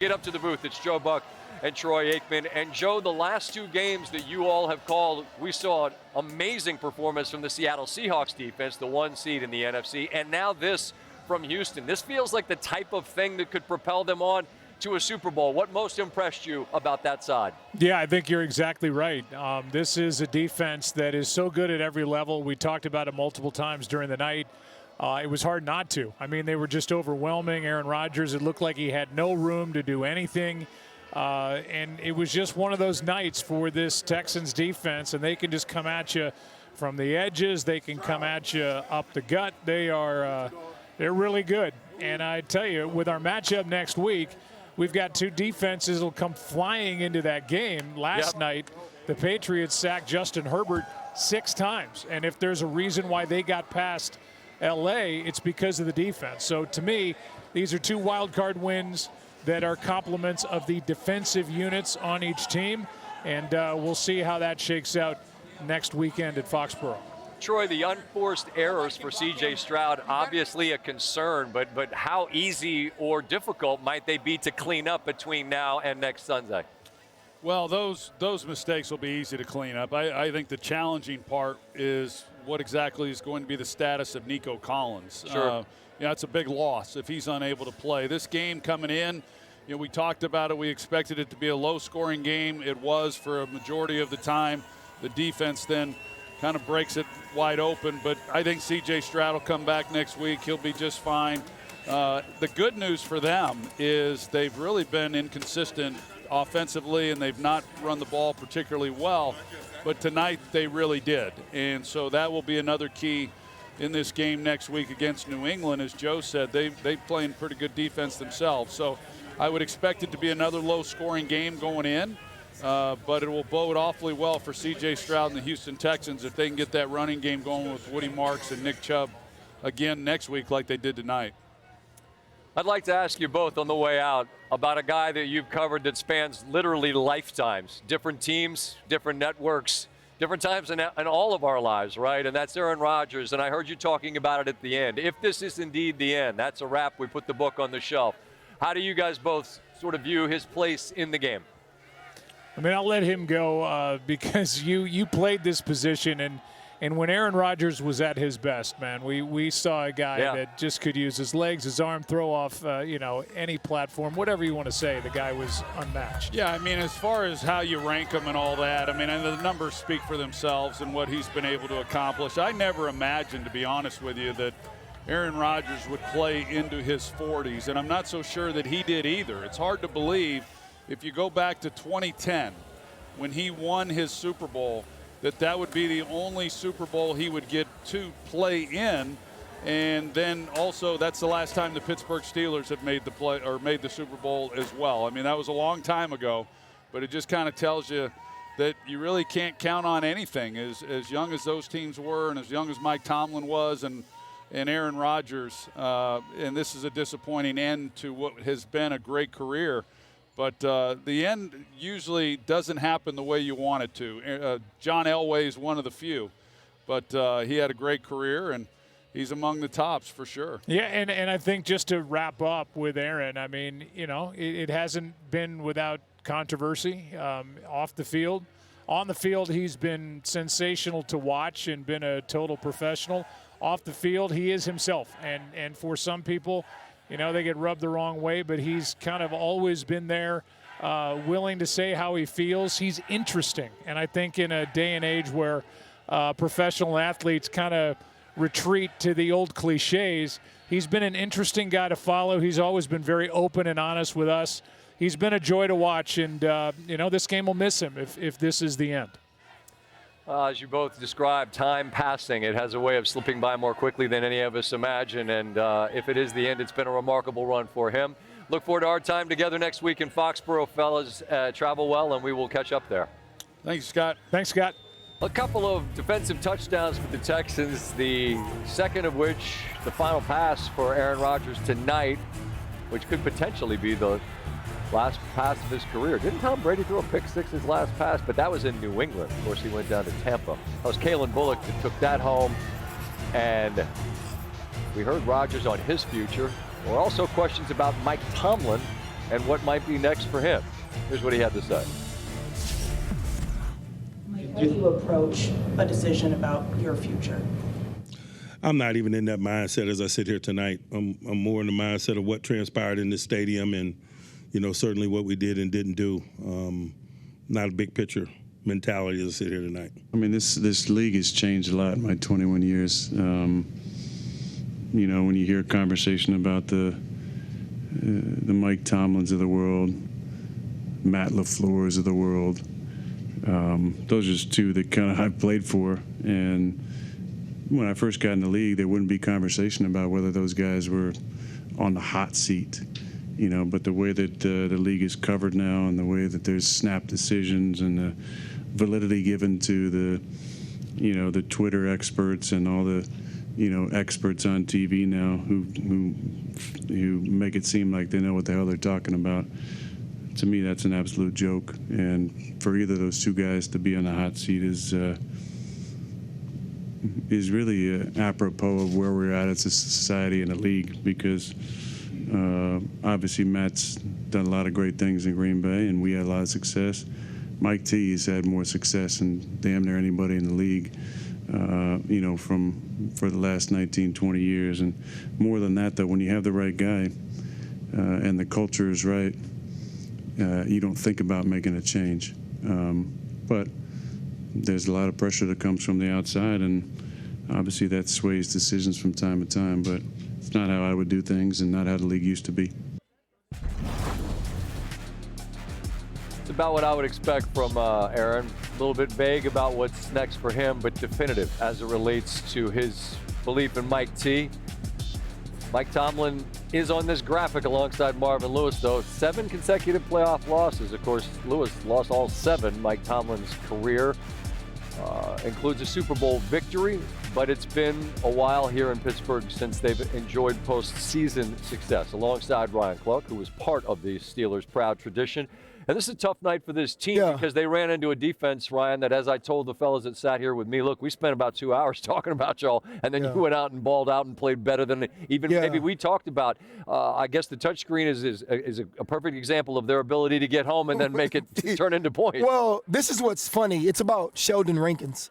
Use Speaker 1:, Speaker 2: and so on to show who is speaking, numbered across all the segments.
Speaker 1: Get up to the booth. It's Joe Buck and Troy Aikman. And Joe, the last two games that you all have called, we saw an amazing performance from the Seattle Seahawks defense, the 1 seed in the NFC, and now this from Houston. This feels like the type of thing that could propel them on to a Super Bowl. What most impressed you about that side?
Speaker 2: Yeah, I think you're exactly right. This is a defense that is so good at every level. We talked about it multiple times during the night. It was hard not to. I mean, they were just overwhelming. Aaron Rodgers, it looked like he had no room to do anything. And it was just one of those nights for this Texans defense, and they can just come at you from the edges. They can come at you up the gut. They're really good. And I tell you, with our matchup next week, we've got two defenses that will come flying into that game. Last night, the Patriots sacked Justin Herbert 6 times. And if there's a reason why they got past L.A., it's because of the defense. So to me, these are 2 wild card wins that are complements of the defensive units on each team. And we'll see how that shakes out next weekend at Foxborough.
Speaker 1: Troy, the unforced errors for C.J. Stroud, obviously a concern, but how easy or difficult might they be to clean up between now and next Sunday?
Speaker 3: Well, those mistakes will be easy to clean up. I think the challenging part is what exactly is going to be the status of Nico Collins.
Speaker 1: Sure.
Speaker 3: It's a big loss if he's unable to play. This game coming in, we talked about it. We expected it to be a low-scoring game. It was for a majority of the time. The defense then kind of breaks it wide open. But I think C.J. Stroud will come back next week. He'll be just fine. The good news for them is they've really been inconsistent offensively, and they've not run the ball particularly well. But tonight they really did. And so that will be another key in this game next week against New England. As Joe said, they playing pretty good defense themselves. So I would expect it to be another low-scoring game going in. But it will bode awfully well for C.J. Stroud and the Houston Texans if they can get that running game going with Woody Marks and Nick Chubb again next week like they did tonight.
Speaker 1: I'd like to ask you both on the way out about a guy that you've covered that spans literally lifetimes, different teams, different networks, different times in all of our lives, right? And that's Aaron Rodgers, and I heard you talking about it at the end. If this is indeed the end, that's a wrap. We put the book on the shelf. How do you guys both sort of view his place in the game?
Speaker 2: I mean, I'll let him go because you played this position, and when Aaron Rodgers was at his best, man, we saw a guy that just could use his legs, his arm, throw off, any platform, whatever you want to say. The guy was unmatched.
Speaker 3: Yeah, I mean, as far as how you rank him and all that, I mean, and the numbers speak for themselves and what he's been able to accomplish. I never imagined, to be honest with you, that Aaron Rodgers would play into his 40s, and I'm not so sure that he did either. It's hard to believe. If you go back to 2010, when he won his Super Bowl, that would be the only Super Bowl he would get to play in. And then also that's the last time the Pittsburgh Steelers have made the Super Bowl as well. I mean, that was a long time ago, but it just kind of tells you that you really can't count on anything. As young as those teams were and as young as Mike Tomlin was and Aaron Rodgers, and this is a disappointing end to what has been a great career. But the end usually doesn't happen the way you want it to. John Elway is one of the few, but he had a great career, and he's among the tops for sure.
Speaker 2: Yeah, and I think just to wrap up with Aaron, I mean, it hasn't been without controversy off the field. On the field, he's been sensational to watch and been a total professional. Off the field, he is himself, and for some people, they get rubbed the wrong way, but he's kind of always been there, willing to say how he feels. He's interesting. And I think in a day and age where professional athletes kind of retreat to the old cliches, he's been an interesting guy to follow. He's always been very open and honest with us. He's been a joy to watch, and, this game will miss him if this is the end.
Speaker 1: As you both described, time passing. It has a way of slipping by more quickly than any of us imagine. And if it is the end, it's been a remarkable run for him. Look forward to our time together next week in Foxborough, fellas. Travel well, and we will catch up there.
Speaker 3: Thanks, Scott.
Speaker 2: Thanks, Scott.
Speaker 1: A couple of defensive touchdowns for the Texans, the second of which, the final pass for Aaron Rodgers tonight, which could potentially be the last pass of his career. Didn't Tom Brady throw a pick-6 his last pass? But that was in New England. Of course, he went down to Tampa. That was Kalen Bullock that took that home. And we heard Rodgers on his future. There were also questions about Mike Tomlin and what might be next for him. Here's what he had to say.
Speaker 4: How do you approach a decision about your future?
Speaker 5: I'm not even in that mindset as I sit here tonight. I'm more in the mindset of what transpired in this stadium and, certainly what we did and didn't do. Not a big picture mentality as I sit here tonight.
Speaker 6: I mean, this league has changed a lot in my 21 years. When you hear a conversation about the Mike Tomlins of the world, Matt LaFleur's of the world, those are just two that kind of I've played for. And when I first got in the league, there wouldn't be conversation about whether those guys were on the hot seat. But the way that the league is covered now and the way that there's snap decisions and the validity given to the Twitter experts and all the, experts on TV now who make it seem like they know what the hell they're talking about. To me, that's an absolute joke. And for either of those two guys to be on the hot seat is really apropos of where we're at as a society and a league, because obviously Matt's done a lot of great things in Green Bay and we had a lot of success. Mike T has had more success than damn near anybody in the league, for the last 19, 20 years. And more than that, though, when you have the right guy and the culture is right, you don't think about making a change. But there's a lot of pressure that comes from the outside, and obviously that sways decisions from time to time, but it's not how I would do things and not how the league used to be.
Speaker 1: It's about what I would expect from Aaron. A little bit vague about what's next for him, but definitive as it relates to his belief in Mike T. Mike Tomlin is on this graphic alongside Marvin Lewis, though. 7 consecutive playoff losses. Of course, Lewis lost all 7. Mike Tomlin's career includes a Super Bowl victory, but it's been a while here in Pittsburgh since they've enjoyed postseason success, alongside Ryan Clark, who was part of the Steelers' proud tradition. And this is a tough night for this team because they ran into a defense, Ryan, that, as I told the fellas that sat here with me, look, we spent about 2 hours talking about y'all, and then you went out and balled out and played better than even maybe we talked about. I guess the touchscreen is a perfect example of their ability to get home and then make it turn into points.
Speaker 7: Well, this is what's funny. It's about Sheldon Rankins.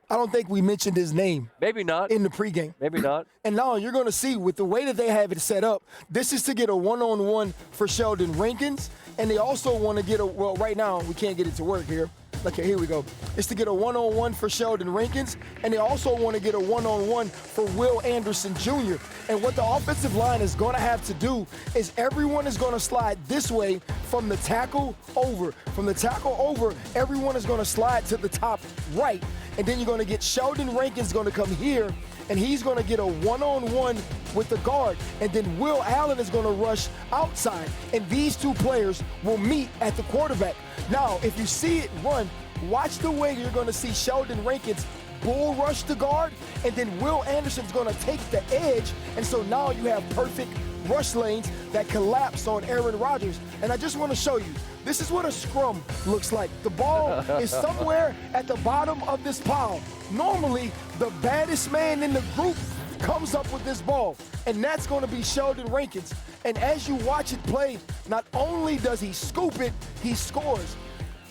Speaker 7: I don't think we mentioned his name.
Speaker 1: Maybe not.
Speaker 7: In the pregame.
Speaker 1: Maybe not.
Speaker 7: And now you're going to see with the way that they have it set up, this is to get a one-on-one for Sheldon Rankins. And they also want to get right now, we can't get it to work here. Okay, here we go. It's to get a one-on-one for Sheldon Rankins, and they also want to get a one-on-one for Will Anderson Jr. And what the offensive line is going to have to do is everyone is going to slide this way from the tackle over. From the tackle over, everyone is going to slide to the top right. And then you're going to get Sheldon Rankins going to come here, and he's going to get a one-on-one with the guard. And then Will Allen is going to rush outside, and these two players will meet at the quarterback. Now, if you see it run, watch the way you're going to see Sheldon Rankins bull rush the guard, and then Will Anderson's going to take the edge. And so now you have perfect rush lanes that collapse on Aaron Rodgers. And I just want to show you, this is what a scrum looks like. The ball is somewhere at the bottom of this pile. Normally, the baddest man in the group comes up with this ball, and that's going to be Sheldon Rankins. And as you watch it play, not only does he scoop it, he scores.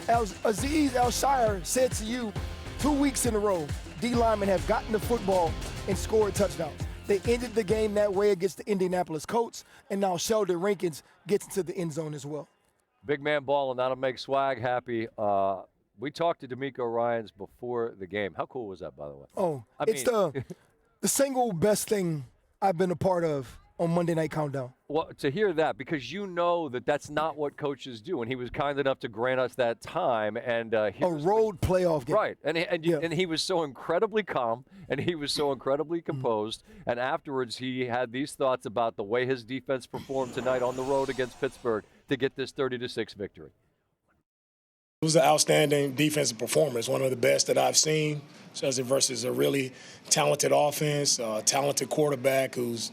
Speaker 7: As Azeez Al-Shire said to you 2 weeks in a row, D linemen have gotten the football and scored touchdowns. They ended the game that way against the Indianapolis Colts, and now Sheldon Rankins gets into the end zone as well.
Speaker 1: Big man ball, and that'll make Swag happy. We talked to DeMeco Ryans before the game. How cool was that, by the way?
Speaker 7: Oh, it's the single best thing I've been a part of on Monday Night Countdown.
Speaker 1: Well, to hear that, because you know that that's not what coaches do, and he was kind enough to grant us that time. And
Speaker 7: a road playoff game.
Speaker 1: Right, and he was so incredibly calm, and he was so incredibly composed, and afterwards he had these thoughts about the way his defense performed tonight on the road against Pittsburgh to get this 30-6 victory.
Speaker 8: It was an outstanding defensive performance, one of the best that I've seen, especially versus a really talented offense, talented quarterback who's,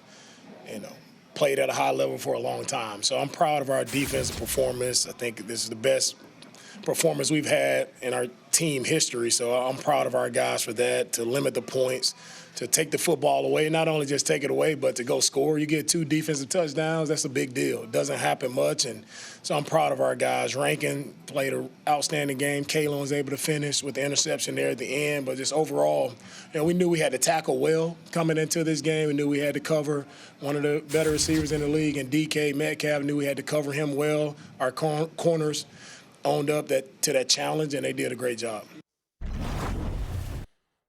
Speaker 8: played at a high level for a long time. So I'm proud of our defensive performance. I think this is the best performance we've had in our team history. So I'm proud of our guys for that, to limit the points, to take the football away, not only just take it away, but to go score. You get 2 defensive touchdowns, that's a big deal. It doesn't happen much, and so I'm proud of our guys. Rankin played an outstanding game. Kalen was able to finish with the interception there at the end, but just overall, we knew we had to tackle well coming into this game. We knew we had to cover one of the better receivers in the league, and DK Metcalf knew we had to cover him well. Our corners owned up to that challenge, and they did a great job.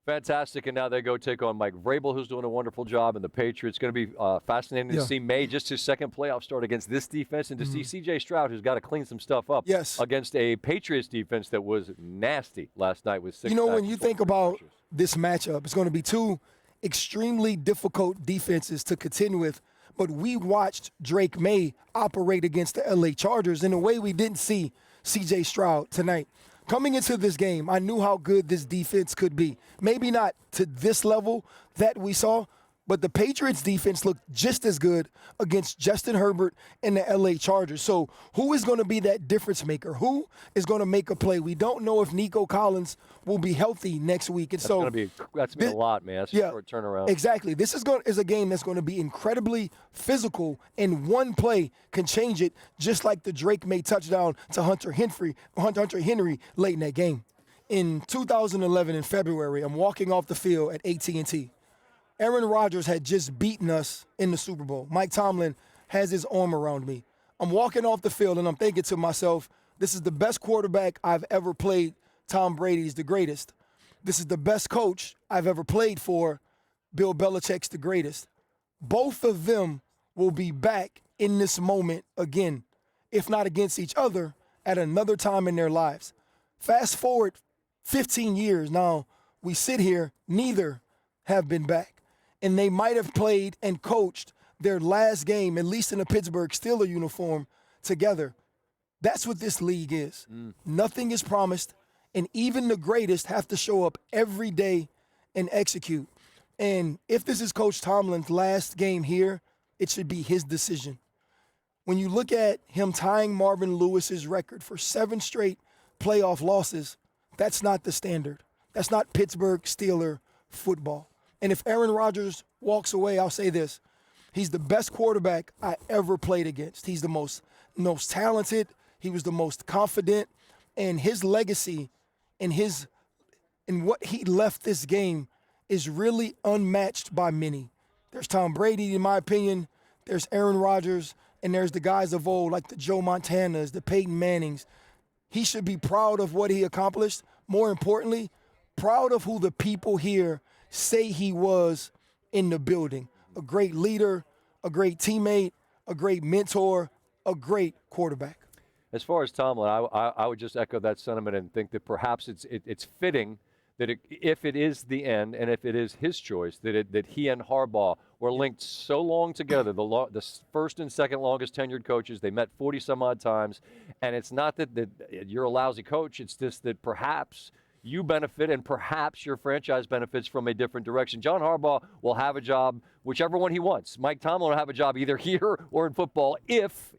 Speaker 1: Fantastic, and now they go take on Mike Vrabel, who's doing a wonderful job, and the Patriots. It's going to be fascinating to see May, just his second playoff start against this defense, and to see C.J. Stroud, who's got to clean some stuff up against a Patriots defense that was nasty last night with 6
Speaker 7: when you think about this matchup, it's going to be 2 extremely difficult defenses to contend with, but we watched Drake May operate against the L.A. Chargers in a way we didn't see C.J. Stroud tonight. Coming into this game, I knew how good this defense could be. Maybe not to this level that we saw, but the Patriots defense looked just as good against Justin Herbert and the LA Chargers. So who is going to be that difference maker? Who is going to make a play? We don't know if Nico Collins will be healthy next week. And
Speaker 1: that's going to be a lot, man. That's a short turnaround.
Speaker 7: Exactly. This is a game that's going to be incredibly physical, and one play can change it, just like the Drake May touchdown to Hunter Henry late in that game. In 2011 in February, I'm walking off the field at AT&T. Aaron Rodgers had just beaten us in the Super Bowl. Mike Tomlin has his arm around me. I'm walking off the field, and I'm thinking to myself, this is the best quarterback I've ever played. Tom Brady's the greatest. This is the best coach I've ever played for. Bill Belichick's the greatest. Both of them will be back in this moment again, if not against each other, at another time in their lives. Fast forward 15 years now, we sit here, neither have been back. And they might have played and coached their last game, at least in a Pittsburgh Steelers uniform, together. That's what this league is. Nothing is promised, and even the greatest have to show up every day and execute. And if this is Coach Tomlin's last game here, it should be his decision. When you look at him tying Marvin Lewis's record for 7 straight playoff losses, that's not the standard. That's not Pittsburgh Steelers football. And if Aaron Rodgers walks away, I'll say this. He's the best quarterback I ever played against. He's the most talented. He was the most confident. And his legacy and what he left this game is really unmatched by many. There's Tom Brady, in my opinion. There's Aaron Rodgers. And there's the guys of old, like the Joe Montanas, the Peyton Mannings. He should be proud of what he accomplished. More importantly, proud of who the people here say he was in the building. A great leader, a great teammate, a great mentor, a great quarterback.
Speaker 1: As far as Tomlin, I would just echo that sentiment and think that perhaps it's fitting that if it is the end and if it is his choice, that he and Harbaugh were linked so long together, the first and second longest tenured coaches. They met 40-some-odd times, and it's not that you're a lousy coach. It's just that perhaps you benefit and perhaps your franchise benefits from a different direction. John Harbaugh will have a job, whichever one he wants. Mike Tomlin will have a job either here or in football if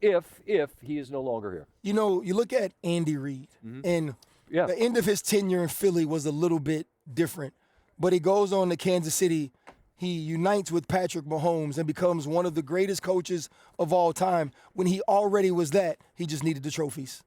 Speaker 1: he is no longer here.
Speaker 7: You look at Andy Reid, and the end of his tenure in Philly was a little bit different. But he goes on to Kansas City. He unites with Patrick Mahomes and becomes one of the greatest coaches of all time. When he already was that, he just needed the trophies.